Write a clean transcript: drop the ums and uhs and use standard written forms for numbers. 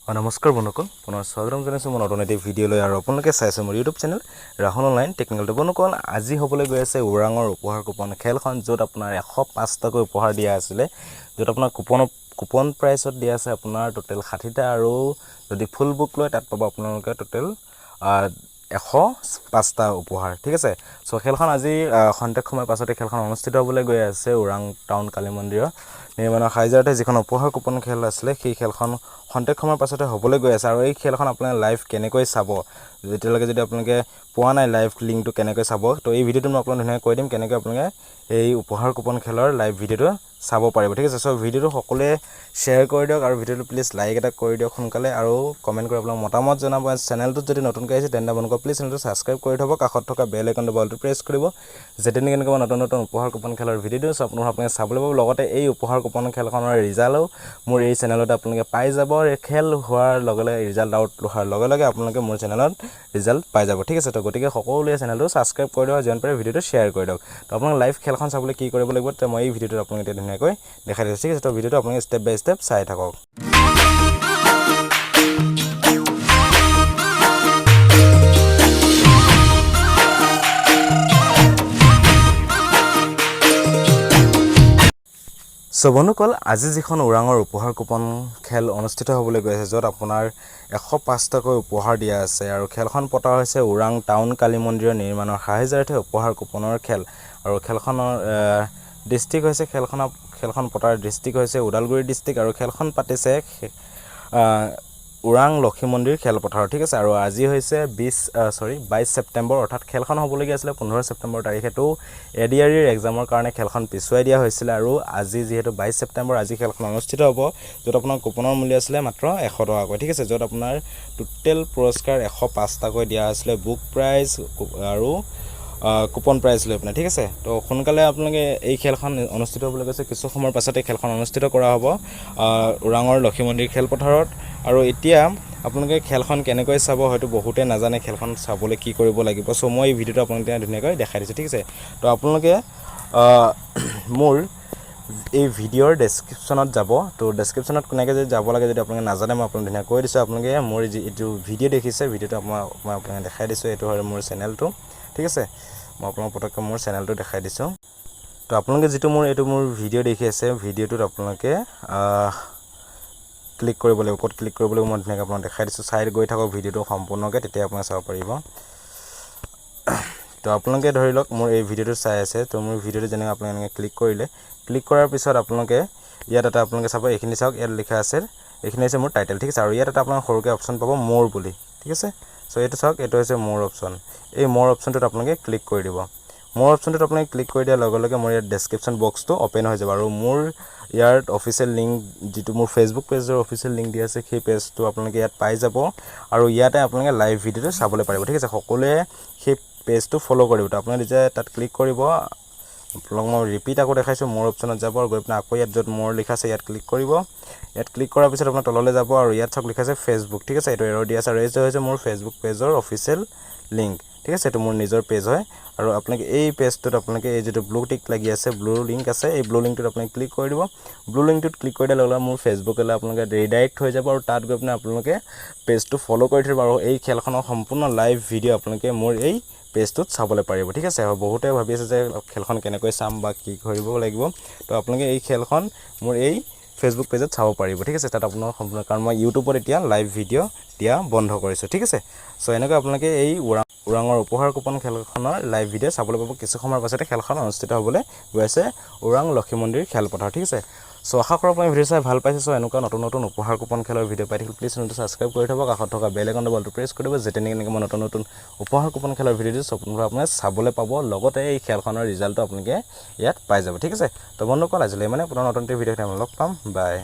নমস্কাৰ বন্ধুসকল, পুনৰ স্বাগতম জনাইছোঁ মোৰ নতুন এটি ভিডিঅ'লৈ। আৰু আপোনালোকে চাইছে মোৰ YouTube channel Rahul online technical. বন্ধুসকল, আজি হ'বলৈ গৈ আছে ওৰাঙৰ উপহাৰ কুপন খেলখন, য'ত আপোনাৰ 105 টাকৈ উপহাৰ দিয়া আছিলে, য'ত আপোনাৰ কুপন প্ৰাইচত দিয়া আছে আপোনাৰ টোটেল 60টা, আৰু যদি ফুল বুক লয় তাত পাব আপোনালোকে টোটেল 105টা উপহাৰ। ঠিক আছে, চ' খেলখন আজি খন্তেক সময়ৰ পাছতে খেলখন অনুষ্ঠিত হ'বলৈ গৈ আছে ওৰাং টাউন কালী মন্দিৰৰ নিৰ্মাণৰ সাহায্যতে। যিখন উপহাৰ কুপন খেল আছিলে সেই খেলখন খন্তেক সময়ৰ পাছতে হ'বলৈ গৈ আছে। আৰু এই খেলখন আপোনালোকে লাইভ কেনেকৈ চাব, যেতিয়ালৈকে যদি আপোনালোকে পোৱা নাই লাইভ লিংকটো কেনেকৈ চাব, তো এই ভিডিঅ'টো মই আপোনালোকক ধুনীয়াকৈ কৈ দিম কেনেকৈ আপোনালোকে এই উপহাৰ কুপন খেলৰ লাইভ ভিডিঅ'টো চাব পাৰিব। ঠিক আছে, চ' ভিডিঅ'টো সকলোৱে শ্বেয়াৰ কৰি দিয়ক, আৰু ভিডিঅ'টো প্লিজ লাইক এটা কৰি দিয়ক সোনকালে, আৰু কমেণ্ট কৰি আপোনালোকৰ মতামত জনাব। চেনেলটোত যদি নতুনকৈ আহিছে তেন্তে বন্ধুসকল প্লিজ চেনেলটো ছাবস্ক্ৰাইব কৰি থ'ব, কাষত থকা বেল আইকনটো বলটো প্ৰেছ কৰিব, যেনে কেনেকৈ মই নতুন উপহাৰ কুপন খেলৰ ভিডিঅ'টো আপোনালোকে চাবলৈ পাব। লগতে এই উপহাৰ কুপন খেলখনৰ ৰিজাল্টো মোৰ এই চেনেলতে আপোনালোকে পাই যাব। খেল হোৱাৰ লগে লগে ৰিজাল্ট আউট হোৱাৰ লগে লগে আপোনালোকে মোৰ চেনেলত ৰিজাল্ট পাই যাব। ঠিক আছে, তো গতিকে সকলোৱে চেনেলটো ছাবস্ক্ৰাইব কৰি দিয়ক, যিমান পাৰে ভিডিঅ'টো শ্বেয়াৰ কৰি দিয়ক। তো আপোনালোকে লাইভ খেলখন চাবলৈ কি কৰিব লাগিব, তো মই এই ভিডিঅ'টোত আপোনালোকে এতিয়া ধুনীয়াকৈ দেখাই দিছোঁ। ঠিক আছে, তো ভিডিঅ'টো আপোনালোকে ষ্টেপ বাই ষ্টেপ চাই থাকক। চ' বন্ধুসকল, আজি যিখন ওৰাঙৰ উপহাৰ কুপন খেল অনুষ্ঠিত হ'বলৈ গৈ আছে, য'ত আপোনাৰ 105 টাকৈ উপহাৰ দিয়া আছে, আৰু খেলখন পতা হৈছে ওৰাং টাউন কালী মন্দিৰৰ নিৰ্মাণৰ সাহায্যাৰ্থে উপহাৰ কুপনৰ খেল। আৰু খেলখনৰ ডিষ্ট্ৰিক্ট হৈছে খেলখন পতাৰ ডিষ্ট্ৰিক্ট হৈছে ওদালগুৰি ডিষ্ট্ৰিক্ট, আৰু খেলখন পাতিছে ওৰাং লক্ষী মন্দিৰ খেলপথাৰত। ঠিক আছে, আৰু আজি হৈছে 22 ছেপ্টেম্বৰ, অৰ্থাৎ খেলখন হ'বলগীয়া আছিলে 15 ছেপ্টেম্বৰ তাৰিখেতো ADREৰ এক্সামৰ কাৰণে খেলখন পিছুৱাই দিয়া হৈছিলে, আৰু আজি যিহেতু 22 ছেপ্টেম্বৰ আজি খেলখন অনুষ্ঠিত হ'ব, য'ত আপোনাৰ কুপনৰ মূল্য আছিলে মাত্ৰ 100 টকাকৈ। ঠিক আছে, য'ত আপোনাৰ টোটেল পুৰস্কাৰ 105 টাকৈ দিয়া হৈছিলে, বুক প্ৰাইজ আৰু কুপন প্ৰাইজ লৈ আপোনাৰ। ঠিক আছে, তো সোনকালে আপোনালোকে এই খেলখন অনুষ্ঠিত হ'বলৈ গৈছে, কিছু সময়ৰ পাছতে খেলখন অনুষ্ঠিত কৰা হ'ব ওৰাঙৰ লক্ষী মন্দিৰ খেলপথাৰত। আৰু এতিয়া আপোনালোকে খেলখন কেনেকৈ চাব হয়তো বহুতে নাজানে, খেলখন চাবলৈ কি কৰিব লাগিব। চ' মই এই ভিডিঅ'টো আপোনালোকে ধুনীয়াকৈ দেখাই দিছোঁ। ঠিক আছে, তো আপোনালোকে মোৰ এই ভিডিঅ'ৰ ডেছক্ৰিপশ্যনত যাব, তো ডেছক্ৰিপশ্যনত কেনেকৈ যদি যাব লাগে যদি আপোনালোকে নাজানে, মই আপোনালোকে ধুনীয়াকৈ কৈ দিছোঁ। আপোনালোকে মোৰ যিটো ভিডিঅ' দেখিছে, ভিডিঅ'টো মই আপোনালোকে দেখাই দিছোঁ, এইটো হয় মোৰ চেনেলটো। ঠিক আছে, মই আপোনালোকক পটককৈ মোৰ চেনেলটো দেখাই দিছোঁ। তো আপোনালোকে যিটো এইটো মোৰ ভিডিঅ' দেখি আছে, ভিডিঅ'টোত আপোনালোকে ক্লিক কৰিব লাগিব। ক'ত ক্লিক কৰিব লাগিব মই ধুনীয়াকৈ আপোনাক দেখাই দিছোঁ। চাই গৈ থাকক ভিডিঅ'টো সম্পূৰ্ণকৈ, তেতিয়া আপোনালোকে চাব পাৰিব। তো আপোনালোকে ধৰি লওক মোৰ এই ভিডিঅ'টো চাই আছে, তো মোৰ ভিডিঅ'টো যেনেকৈ আপোনালোকে এনেকৈ ক্লিক কৰিলে, ক্লিক কৰাৰ পিছত আপোনালোকে ইয়াত এটা আপোনালোকে চাব, এইখিনি চাওক, ইয়াত লিখা আছে, এইখিনি হৈছে মোৰ টাইটেল। ঠিক আছে, আৰু ইয়াত এটা আপোনালোকে সৰুকৈ অপশ্যন পাব মোৰ বুলি। ঠিক আছে, চ' এইটো চাওক, এইটো হৈছে মোৰ অপশ্যন। এই মোৰ অপশ্যনটোত আপোনালোকে ক্লিক কৰি দিব। মোৰ অপশ্যনটোত আপোনালোকে ক্লিক কৰি দিয়াৰ লগে লগে মোৰ ইয়াত ডেছক্ৰিপশ্যন বক্সটো অ'পেন হৈ যাব, আৰু মোৰ ইয়াত অফিচিয়েল লিংক, যিটো মোৰ ফেচবুক পেজৰ অফিচিয়েল লিংক দিয়া আছে, সেই পেজটো আপোনালোকে ইয়াত পাই যাব, আৰু ইয়াতে আপোনালোকে লাইভ ভিডিঅ'টো চাবলৈ পাৰিব। ঠিক আছে, সকলোৱে সেই পেজটো ফ'ল' কৰিব। তো আপোনালোকে যেতিয়া তাত ক্লিক কৰিব, আপোনালোক মই ৰিপিট আকৌ দেখাইছোঁ, মোৰ অপশ্যনত যাব, আৰু গৈ পিনে আকৌ ইয়াত য'ত মোৰ লিখা আছে ইয়াত ক্লিক কৰিব। ইয়াত ক্লিক কৰাৰ পিছত আপোনাৰ তললৈ যাব, আৰু ইয়াত চাওক লিখা আছে ফেচবুক। ঠিক আছে, এইটো এৰ'ৰ দিয়া আছে, আৰু এইটো হৈছে মোৰ ফেচবুক পেজৰ অফিচিয়েল লিংক। ঠিক আছে, এইটো মোৰ নিজৰ পেজ হয়, আৰু আপোনালোকে এই পেজটোত আপোনালোকে এই যিটো ব্লু টিক লাগি আছে, ব্লু লিংক আছে, এই ব্লু লিংকটোত আপোনালোকে ক্লিক কৰি দিব। ব্লু লিংকটোত ক্লিক কৰি দিয়াৰ লগে লগে মোৰ ফেচবুকলৈ আপোনালোকে ৰিডাইৰেক্ট হৈ যাব, আৰু তাত গৈ পিনে আপোনালোকে পেজটো ফ'ল' কৰি থ'ব, আৰু এই খেলখনৰ সম্পূৰ্ণ লাইভ ভিডিঅ' আপোনালোকে মোৰ এই পেজটোত চাবলৈ পাৰিব। ঠিক আছে, বহুতে ভাবি আছে যে খেলখন কেনেকৈ চাম বা কি কৰিব লাগিব, তো আপোনালোকে এই খেলখন মোৰ এই ফেচবুক পেজত চাব পাৰিব। ঠিক আছে, তাত আপোনাৰ সম্পূৰ্ণ, কাৰণ মই ইউটিউবত এতিয়া লাইভ ভিডিঅ' দিয়া বন্ধ কৰিছোঁ। ঠিক আছে, চ' এনেকৈ আপোনালোকে এই ওৰাঙৰ উপহাৰ কুপন খেলখনৰ লাইভ ভিডিঅ' চাবলৈ পাব। কিছু সময়ৰ পাছতে খেলখন অনুষ্ঠিত হ'বলৈ গৈ আছে ওৰাং লক্ষী মন্দিৰ খেলপথাৰ। ঠিক আছে, চ' আশা কৰোঁ আপুনি ভিডিঅ' চাই ভাল পাইছে। চ' এনেকুৱা নতুন নতুন উপহাৰ কুপন খেলৰ ভিডিঅ' পাই থাকিলে প্লিজ চেনেলটো ছাবস্ক্ৰাইব কৰি থ'ব, কাষত থকা বেল আইকনটো বলটো প্ৰেছ কৰি দিব, যেনে কেনেকৈ মই নতুন নতুন উপহাৰ কুপন খেলৰ ভিডিঅ'টো আপোনালোকে চাবলৈ পাব, লগতে এই খেলখনৰ ৰিজাল্টটো আপোনালোকে ইয়াত পাই যাব। ঠিক আছে, তো বন্ধুসকল আজিলৈ পুনৰ নতুন ভিডিঅ'ত লগ পাম। বাই।